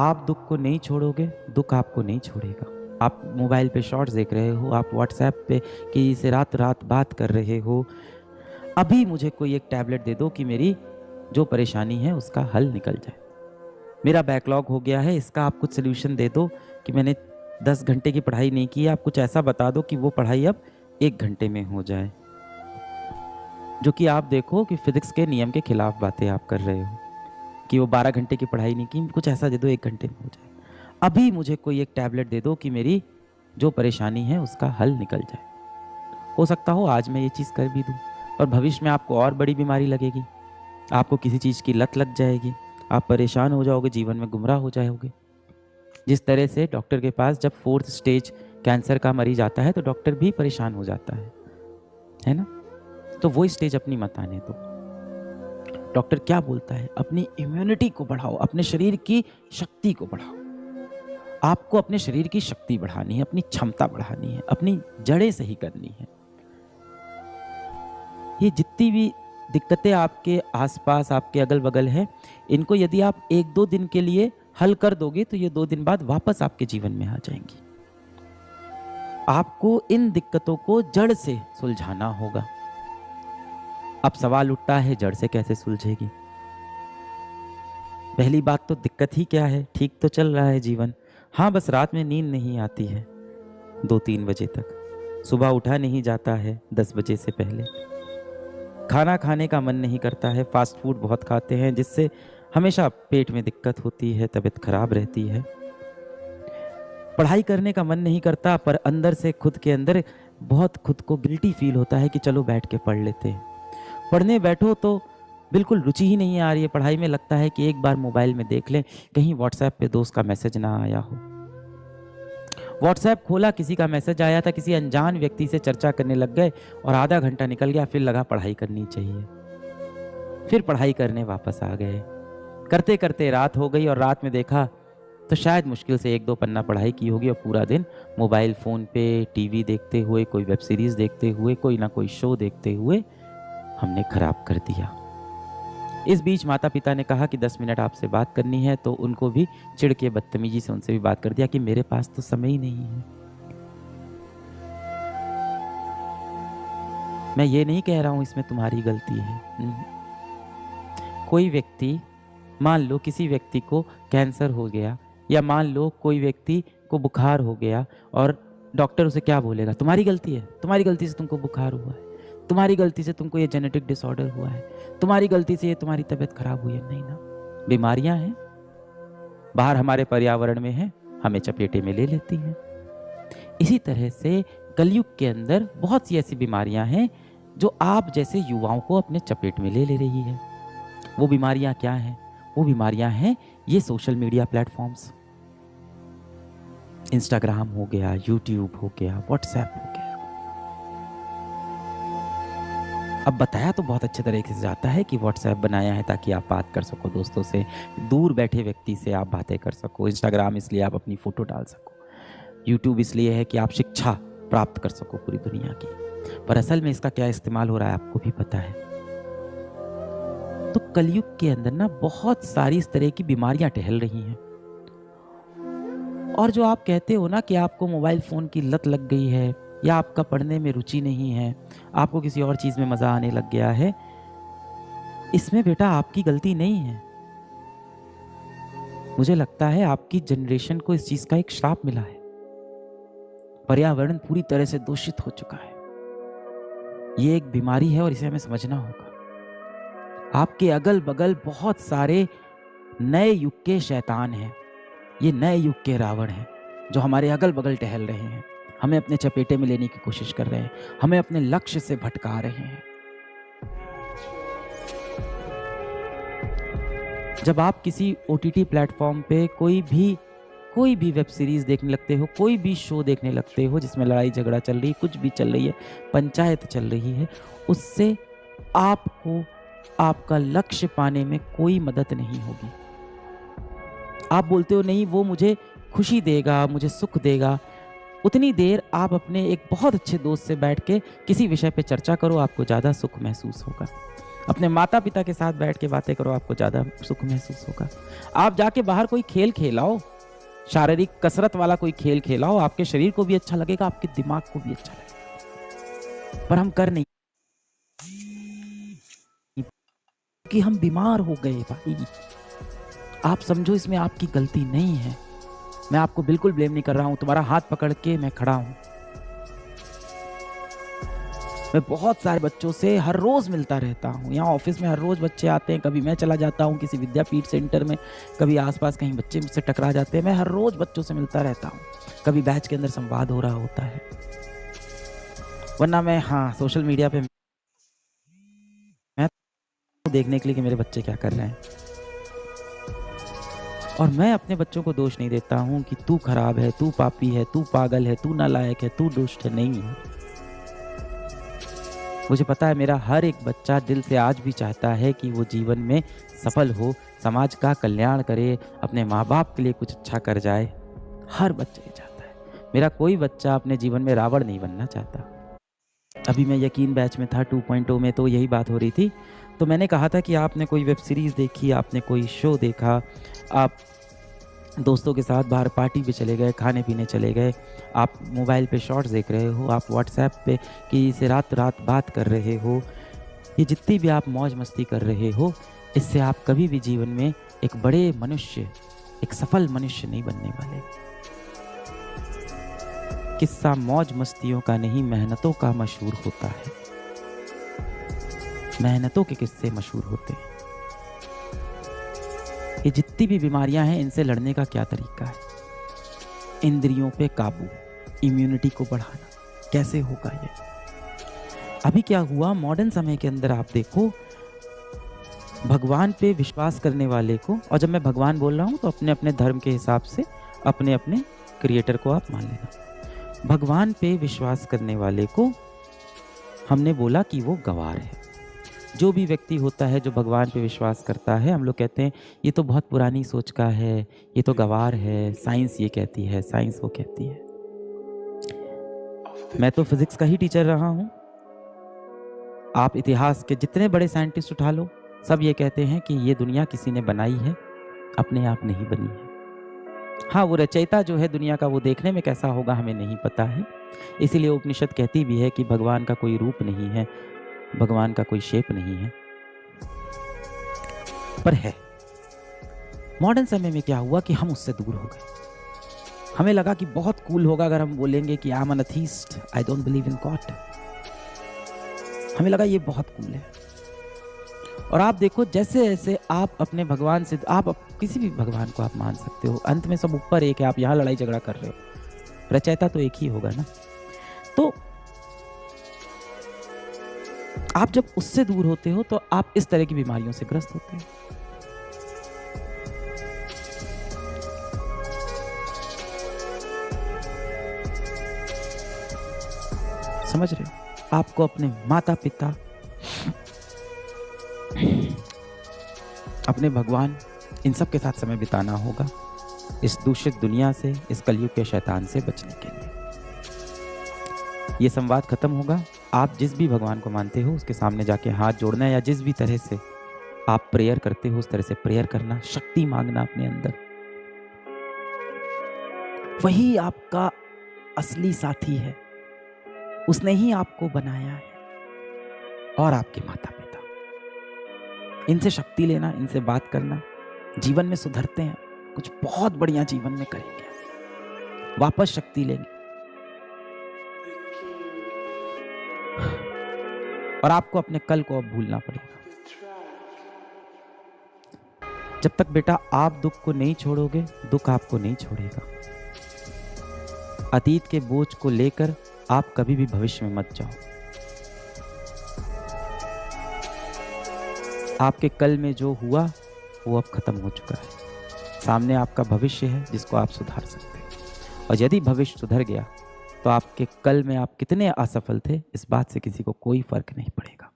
आप दुख को नहीं छोड़ोगे, दुख आपको नहीं छोड़ेगा। आप मोबाइल पे शॉर्ट्स देख रहे हो, आप व्हाट्सएप पे किसी से रात-रात बात कर रहे हो। अभी मुझे कोई एक टैबलेट दे दो कि मेरी जो परेशानी है उसका हल निकल जाए। मेरा बैकलॉग हो गया है, इसका आप कुछ सॉल्यूशन दे दो कि मैंने 10 घंटे की पढ़ाई नहीं की है, आप कुछ ऐसा बता दो कि वो पढ़ाई अब 1 घंटे में हो जाए। जो कि आप देखो कि फिज़िक्स के नियम के खिलाफ बातें आप कर रहे हो, कि वो 12 घंटे की पढ़ाई नहीं की, कुछ ऐसा दे दो 1 घंटे में हो जाए। अभी मुझे कोई एक टैबलेट दे दो कि मेरी जो परेशानी है उसका हल निकल जाए। हो सकता हो आज मैं ये चीज़ कर भी दूँ, पर भविष्य में आपको और बड़ी बीमारी लगेगी। आपको किसी चीज़ की लत लग जाएगी, आप परेशान हो जाओगे, जीवन में गुमराह हो जाओगे। जिस तरह से डॉक्टर के पास जब 4th स्टेज कैंसर का मरीज़ आता है तो डॉक्टर भी परेशान हो जाता है ना? तो वो स्टेज अपनी मत आने दो। डॉक्टर क्या बोलता है? अपनी इम्यूनिटी को बढ़ाओ, अपने शरीर की शक्ति को बढ़ाओ। आपको अपने शरीर की शक्ति बढ़ानी है, अपनी क्षमता बढ़ानी है, अपनी जड़ें सही करनी है। ये जितनी भी दिक्कतें आपके आसपास, आपके अगल-बगल हैं, इनको यदि आप 1-2 दिन के लिए हल कर दोगे तो ये 2 दिन बाद वापस आपके जीवन में आ जाएँगी। आपको इन दिक्कतों को जड़ से सुलझाना होगा। अब सवाल उठता है जड़ से कैसे सुलझेगी? पहली बात तो दिक्कत ही क्या है? ठीक तो चल रहा है जीवन। हाँ, बस रात में नींद नहीं आती है 2-3 बजे तक। सुबह उठा नहीं जाता है 10 बजे से पहले। खाना खाने का मन नहीं करता है, फास्ट फूड बहुत खाते हैं जिससे हमेशा पेट में दिक्कत होती है, तबीयत खराब रहती है। पढ़ाई करने का मन नहीं करता पर अंदर से खुद के अंदर बहुत खुद को गिल्टी फील होता है कि चलो बैठ के पढ़ लेते हैं। पढ़ने बैठो तो बिल्कुल रुचि ही नहीं आ रही है पढ़ाई में, लगता है कि एक बार मोबाइल में देख लें, कहीं व्हाट्सएप पे दोस्त का मैसेज ना आया हो। व्हाट्सएप खोला, किसी का मैसेज आया था, किसी अनजान व्यक्ति से चर्चा करने लग गए और आधा घंटा निकल गया, फिर लगा पढ़ाई करनी चाहिए। फिर पढ़ाई करने वापस आ गए। करते करते रात हो गई और रात में देखा तो शायद मुश्किल से 1-2 पन्ना पढ़ाई की होगी और पूरा दिन मोबाइल फ़ोन पे टीवी देखते हुए, कोई वेब सीरीज़ देखते हुए, कोई ना कोई शो देखते हुए हमने खराब कर दिया। इस बीच माता-पिता ने कहा कि 10 मिनट आपसे बात करनी है, तो उनको भी चिढ़ के बदतमीज़ी से उनसे भी बात कर दिया कि मेरे पास तो समय ही नहीं है। मैं ये नहीं कह रहा हूँ इसमें तुम्हारी गलती है। कोई व्यक्ति, मान लो किसी व्यक्ति को कैंसर हो गया या मान लो कोई व्यक्ति को बुखार हो गया और डॉक्टर उसे क्या बोलेगा? तुम्हारी गलती है, तुम्हारी गलती से तुमको बुखार हुआ है, तुम्हारी गलती से तुमको ये जेनेटिक डिसऑर्डर हुआ है, तुम्हारी गलती से ये तुम्हारी तबीयत खराब हुई है। नहीं ना, बीमारियां हैं, बाहर हमारे पर्यावरण में है, हमें चपेटे में ले लेती हैं। इसी तरह से कलयुग के अंदर बहुत सी ऐसी बीमारियां हैं जो आप जैसे युवाओं को अपने चपेट में ले रही है। वो बीमारियां क्या हैं? वो बीमारियां हैं ये सोशल मीडिया प्लेटफॉर्म्स, इंस्टाग्राम हो गया, यूट्यूब हो गया, व्हाट्सएप हो गया। अब बताया तो बहुत अच्छे तरीके से जाता है कि व्हाट्सएप बनाया है ताकि आप बात कर सको दोस्तों से, दूर बैठे व्यक्ति से आप बातें कर सको। इंस्टाग्राम इसलिए आप अपनी फ़ोटो डाल सको। यूट्यूब इसलिए है कि आप शिक्षा प्राप्त कर सको पूरी दुनिया की। पर असल में इसका क्या इस्तेमाल हो रहा है आपको भी पता है। तो कलयुग के अंदर ना बहुत सारी इस तरह की बीमारियां टहल रही हैं। और जो आप कहते हो ना कि आपको मोबाइल फ़ोन की लत लग गई है या आपका पढ़ने में रुचि नहीं है, आपको किसी और चीज़ में मज़ा आने लग गया है, इसमें बेटा आपकी गलती नहीं है। मुझे लगता है आपकी जनरेशन को इस चीज़ का एक श्राप मिला है। पर्यावरण पूरी तरह से दूषित हो चुका है। ये एक बीमारी है और इसे हमें समझना होगा। आपके अगल-बगल बहुत सारे नए युग के शैतान हैं। ये नए युग के रावण हैं जो हमारे अगल-बगल टहल रहे हैं, हमें अपने चपेटे में लेने की कोशिश कर रहे हैं, हमें अपने लक्ष्य से भटका रहे हैं। जब आप किसी ओटीटी प्लेटफॉर्म पे कोई भी वेब सीरीज देखने लगते हो, कोई भी शो देखने लगते हो जिसमें लड़ाई झगड़ा चल रही है, कुछ भी चल रही है, पंचायत चल रही है, उससे आपको आपका लक्ष्य पाने में कोई मदद नहीं होगी। आप बोलते हो नहीं वो मुझे खुशी देगा, मुझे सुख देगा। उतनी देर आप अपने एक बहुत अच्छे दोस्त से बैठ के किसी विषय पे चर्चा करो, आपको ज़्यादा सुख महसूस होगा। अपने माता-पिता के साथ बैठ के बातें करो, आपको ज़्यादा सुख महसूस होगा। आप जाके बाहर कोई खेल खेलाओ, शारीरिक कसरत वाला कोई खेल खेलाओ, आपके शरीर को भी अच्छा लगेगा, आपके दिमाग को भी अच्छा लगेगा। पर हम कर नहीं, कि हम बीमार हो गए भाई। आप समझो इसमें आपकी गलती नहीं है। मैं आपको बिल्कुल ब्लेम नहीं कर रहा हूँ, तुम्हारा हाथ पकड़ के मैं खड़ा हूँ। मैं बहुत सारे बच्चों से हर रोज़ मिलता रहता हूँ। यहाँ ऑफ़िस में हर रोज़ बच्चे आते हैं, कभी मैं चला जाता हूँ किसी विद्यापीठ सेंटर में, कभी आस-पास कहीं बच्चे मुझसे टकरा जाते हैं। मैं हर रोज़ बच्चों से मिलता रहता हूँ। कभी बैच के अंदर संवाद हो रहा होता है। वरना मैं सोशल मीडिया पे मैं देखने के लिए कि मेरे बच्चे क्या कर रहे हैं। और मैं अपने बच्चों को दोष नहीं देता हूँ कि तू खराब है, तू पापी है, तू पागल है, तू नालायक है, तू दुष्ट है, नहीं है। मुझे पता है मेरा हर एक बच्चा दिल से आज भी चाहता है कि वो जीवन में सफल हो, समाज का कल्याण करे, अपने माँ-बाप के लिए कुछ अच्छा कर जाए। हर बच्चा ये चाहता है। मेरा कोई बच्चा अपने जीवन में रावण नहीं बनना चाहता। अभी मैं यकीन बैच में था 2.0 में, तो यही बात हो रही थी। तो मैंने कहा था कि आपने कोई वेब सीरीज़ देखी, आपने कोई शो देखा, आप दोस्तों के साथ बाहर पार्टी पे चले गए, खाने-पीने चले गए, आप मोबाइल पे शॉर्ट्स देख रहे हो, आप व्हाट्सएप पे किसी से रात-रात बात कर रहे हो, ये जितनी भी आप मौज-मस्ती कर रहे हो, इससे आप कभी भी जीवन में एक बड़े मनुष्य, एक सफल मनुष्य नहीं बनने वाले। किस्सा मौज-मस्तियों का नहीं, मेहनतों का मशहूर होता है। मेहनतों के किस्से मशहूर होते हैं। ये जितनी भी बीमारियां हैं, इनसे लड़ने का क्या तरीका है? इंद्रियों पे काबू, इम्यूनिटी को बढ़ाना, कैसे होगा ये? अभी क्या हुआ मॉडर्न समय के अंदर, आप देखो भगवान पे विश्वास करने वाले को, और जब मैं भगवान बोल रहा हूँ तो अपने अपने धर्म के हिसाब से अपने अपने क्रिएटर को आप मान लेना। भगवान पे विश्वास करने वाले को हमने बोला कि वो गंवार है। जो भी व्यक्ति होता है जो भगवान पे विश्वास करता है, हम लोग कहते हैं ये तो बहुत पुरानी सोच का है, ये तो गंवार है, साइंस ये कहती है, साइंस वो कहती है। मैं तो फिजिक्स का ही टीचर रहा हूँ। आप इतिहास के जितने बड़े साइंटिस्ट उठा लो, सब ये कहते हैं कि ये दुनिया किसी ने बनाई है, अपने आप नहीं बनी है। हाँ, वो रचयिता जो है दुनिया का, वो देखने में कैसा होगा हमें नहीं पता है। इसीलिए उपनिषद कहती भी है कि भगवान का कोई रूप नहीं है, भगवान का कोई शेप नहीं है, पर है। मॉडर्न समय में क्या हुआ कि हम उससे दूर हो गए। हमें लगा कि बहुत कूल होगा अगर हम बोलेंगे कि I am N atheist, I don't believe in God. हमें लगा ये बहुत कूल है। और आप देखो जैसे जैसे आप अपने भगवान से, आप किसी भी भगवान को आप मान सकते हो, अंत में सब ऊपर एक है। आप यहाँ लड़ाई झगड़ा कर रहे हो, रचयिता तो एक ही होगा ना। तो आप जब उससे दूर होते हो तो आप इस तरह की बीमारियों से ग्रस्त होते हैं। समझ रहे हो? आपको अपने माता पिता, अपने भगवान, इन सब के साथ समय बिताना होगा इस दूषित दुनिया से, इस कलयुग के शैतान से बचने के लिए। ये संवाद खत्म होगा। आप जिस भी भगवान को मानते हो उसके सामने जाके हाथ जोड़ना है, या जिस भी तरह से आप प्रेयर करते हो उस तरह से प्रेयर करना, शक्ति मांगना अपने अंदर। वही आपका असली साथी है, उसने ही आपको बनाया है, और आपके माता पिता। इनसे शक्ति लेना, इनसे बात करना, जीवन में सुधरते हैं, कुछ बहुत बढ़िया जीवन में करेंगे, वापस शक्ति लेंगे। और आपको अपने कल को अब भूलना पड़ेगा। जब तक बेटा आप दुख को नहीं छोड़ोगे, दुख आपको नहीं छोड़ेगा। अतीत के बोझ को लेकर आप कभी भी भविष्य में मत जाओ। आपके कल में जो हुआ वो अब खत्म हो चुका है। सामने आपका भविष्य है जिसको आप सुधार सकते हैं। और यदि भविष्य सुधर गया तो आपके कल में आप कितने असफल थे, इस बात से किसी को कोई फर्क नहीं पड़ेगा।